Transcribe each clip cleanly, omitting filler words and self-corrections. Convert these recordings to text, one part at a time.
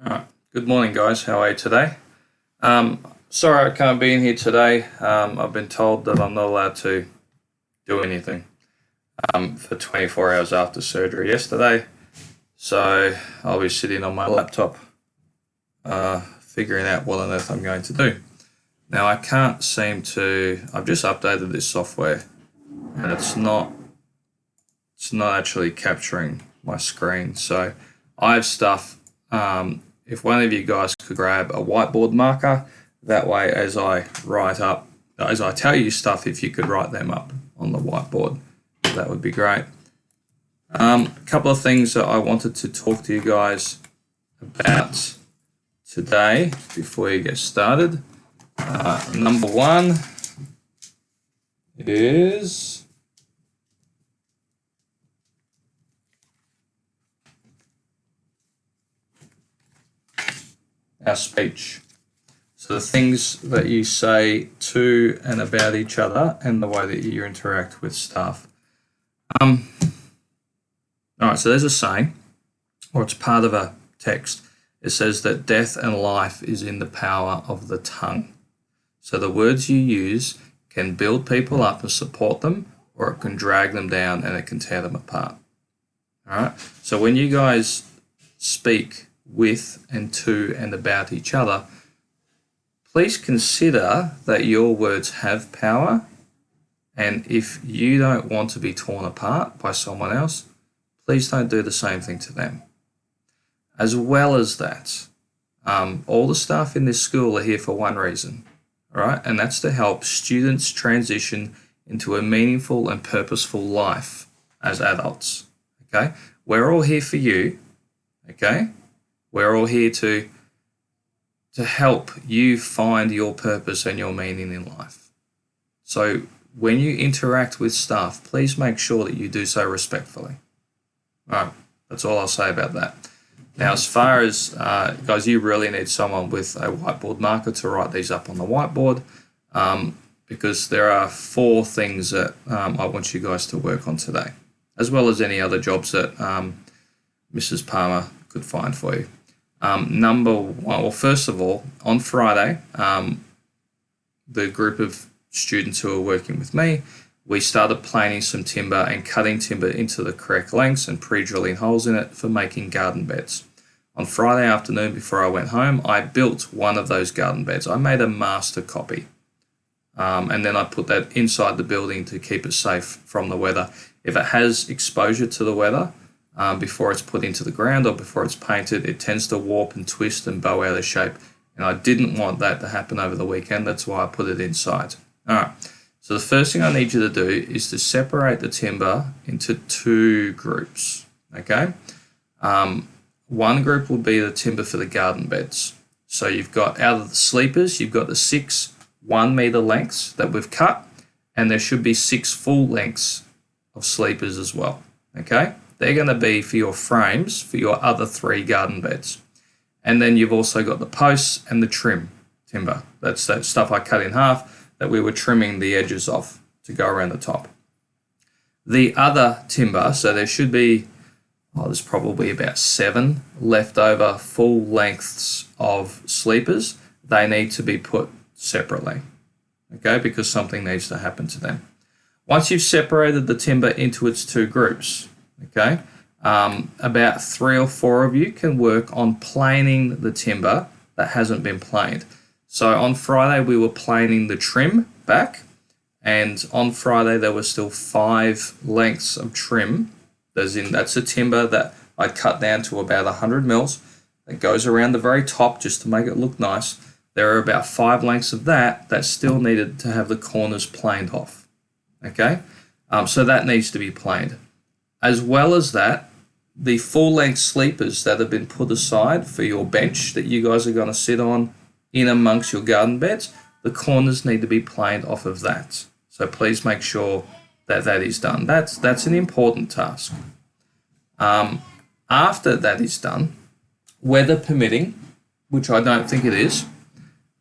Alright, good morning guys, how are you today? Sorry I can't be in here today. I've been told that I'm not allowed to do anything for 24 hours after surgery yesterday. So I'll be sitting on my laptop figuring out what on earth I'm going to do. Now I can't seem to, I've just updated this software and it's not actually capturing my screen. So I have stuff, if one of you guys could grab a whiteboard marker, that way as I tell you stuff, if you could write them up on the whiteboard, that would be great. A couple of things that I wanted to talk to you guys about today before you get started. Number one is our speech. So the things that you say to and about each other and the way that you interact with staff. All right, so there's a saying, or it's part of a text. It says that death and life is in the power of the tongue. So the words you use can build people up and support them, or it can drag them down and it can tear them apart. All right, so when you guys speak with and to and about each other, please consider that your words have power, and if you don't want to be torn apart by someone else, please don't do the same thing to them. As well as that, all the staff in this school are here for one reason, all right, and that's to help students transition into a meaningful and purposeful life as adults, okay? We're all here for you, okay? We're all here to help you find your purpose and your meaning in life. So when you interact with staff, please make sure that you do so respectfully. All right, that's all I'll say about that. Now, as far as, guys, you really need someone with a whiteboard marker to write these up on the whiteboard, because there are 4 things that I want you guys to work on today, as well as any other jobs that Mrs. Palmer could find for you. Number one, well, first of all, on Friday, the group of students who are working with me, we started planing some timber and cutting timber into the correct lengths and pre-drilling holes in it for making garden beds. On Friday afternoon, before I went home, I built one of those garden beds. I made a master copy, and then I put that inside the building to keep it safe from the weather. If it has exposure to the weather, before it's put into the ground or before it's painted, it tends to warp and twist and bow out of shape. And I didn't want that to happen over the weekend. That's why I put it inside. All right. So the first thing I need you to do is to separate the timber into 2 groups. Okay. One group will be the timber for the garden beds. So you've got, out of the sleepers, you've got the 6 1-meter lengths that we've cut, and there should be 6 full lengths of sleepers as well. Okay. They're going to be for your frames for your other 3 garden beds. And then you've also got the posts and the trim timber. That's that stuff I cut in half that we were trimming the edges off to go around the top. The other timber, so there should be, there's probably about 7 leftover full lengths of sleepers. They need to be put separately, okay, because something needs to happen to them. Once you've separated the timber into its 2 groups, okay, about 3 or 4 of you can work on planing the timber that hasn't been planed. So on Friday we were planing the trim back, and on Friday there were still 5 lengths of trim. That's a timber that I cut down to about 100 mils. That goes around the very top just to make it look nice. There are about 5 lengths of that still needed to have the corners planed off. Okay, so that needs to be planed. As well as that, the full-length sleepers that have been put aside for your bench that you guys are going to sit on in amongst your garden beds, the corners need to be planed off of that. So please make sure that that is done. That's an important task. After that is done, weather permitting, which I don't think it is,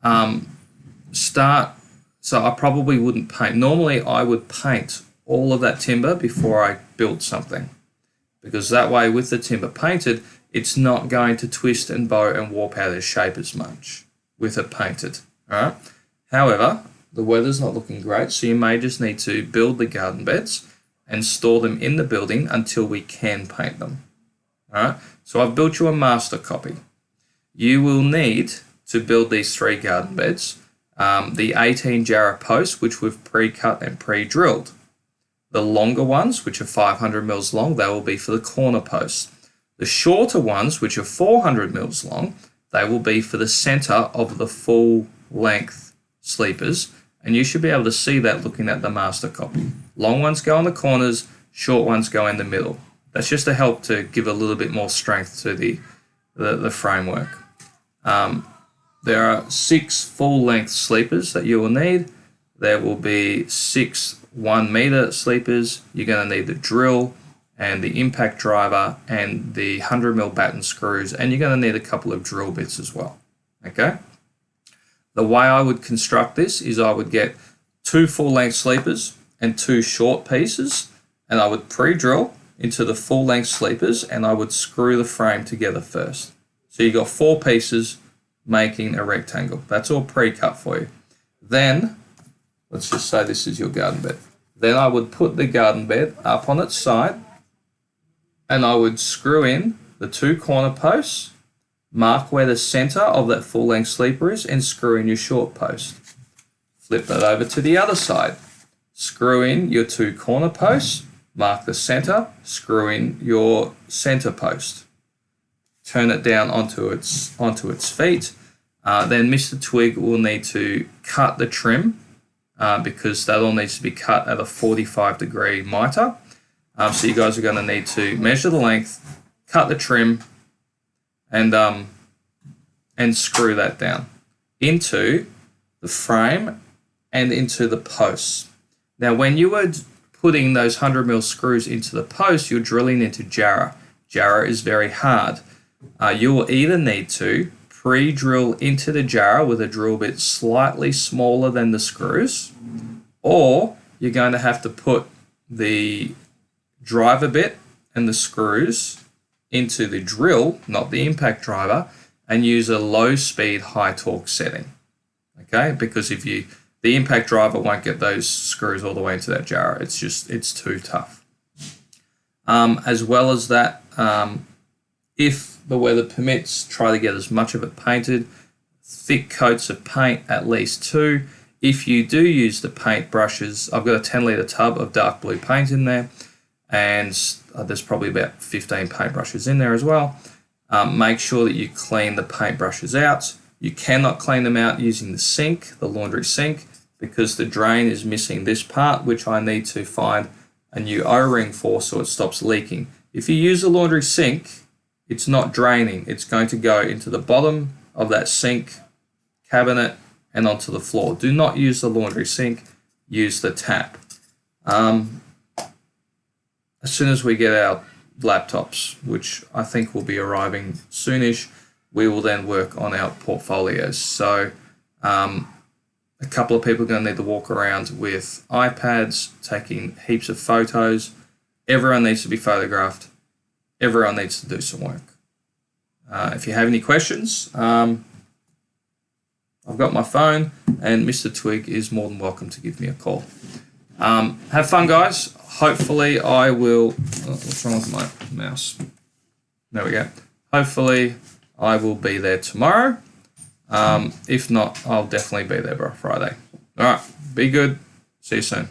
so I probably wouldn't paint. Normally I would paint all of that timber before I built something, because that way with the timber painted, it's not going to twist and bow and warp out of shape as much with it painted. All right. However, the weather's not looking great, so you may just need to build the garden beds and store them in the building until we can paint them. All right. So I've built you a master copy. You will need to build these 3 garden beds. The 18 Jarrah posts, which we've pre-cut and pre-drilled. The longer ones, which are 500 mils long, they will be for the corner posts. The shorter ones, which are 400 mils long, they will be for the center of the full length sleepers. And you should be able to see that looking at the master copy. Long ones go in the corners, short ones go in the middle. That's just to help to give a little bit more strength to the framework. There are 6 full-length sleepers that you will need. There will be 6 1-meter sleepers. You're going to need the drill and the impact driver and the 100mm batten screws, and you're going to need a couple of drill bits as well. Okay. The way I would construct this is I would get 2 full-length sleepers and 2 short pieces, and I would pre-drill into the full-length sleepers, and I would screw the frame together first. So you got 4 pieces making a rectangle. That's all pre-cut for you. Then, let's just say this is your garden bed. Then I would put the garden bed up on its side, and I would screw in the 2 corner posts, mark where the center of that full-length sleeper is, and screw in your short post. Flip that over to the other side. Screw in your 2 corner posts, mark the center, screw in your center post. Turn it down onto its feet. Then Mr. Twig will need to cut the trim because that all needs to be cut at a 45-degree mitre. So you guys are going to need to measure the length, cut the trim, and screw that down into the frame and into the posts. Now, when you were putting those 100mm screws into the post, you're drilling into Jarrah. Jarrah is very hard. You will either need to pre-drill into the Jarrah with a drill bit slightly smaller than the screws, or you're going to have to put the driver bit and the screws into the drill, not the impact driver, and use a low speed, high torque setting. Okay, because the impact driver won't get those screws all the way into that Jarrah. It's too tough. As well as that, if the weather permits, try to get as much of it painted. Thick coats of paint, at least 2. If you do use the paint brushes, I've got a 10-litre tub of dark blue paint in there, and there's probably about 15 paint brushes in there as well. Make sure that you clean the paint brushes out. You cannot clean them out using the sink, the laundry sink, because the drain is missing this part, which I need to find a new O-ring for so it stops leaking. If you use a laundry sink, it's not draining. It's going to go into the bottom of that sink cabinet and onto the floor. Do not use the laundry sink, use the tap. As soon as we get our laptops, which I think will be arriving soonish, we will then work on our portfolios. So a couple of people are going to need to walk around with iPads, taking heaps of photos. Everyone needs to be photographed. Everyone needs to do some work. If you have any questions, I've got my phone, and Mr. Twig is more than welcome to give me a call. Have fun, guys. Hopefully I will... what's wrong with my mouse? There we go. Hopefully I will be there tomorrow. If not, I'll definitely be there by Friday. All right. Be good. See you soon.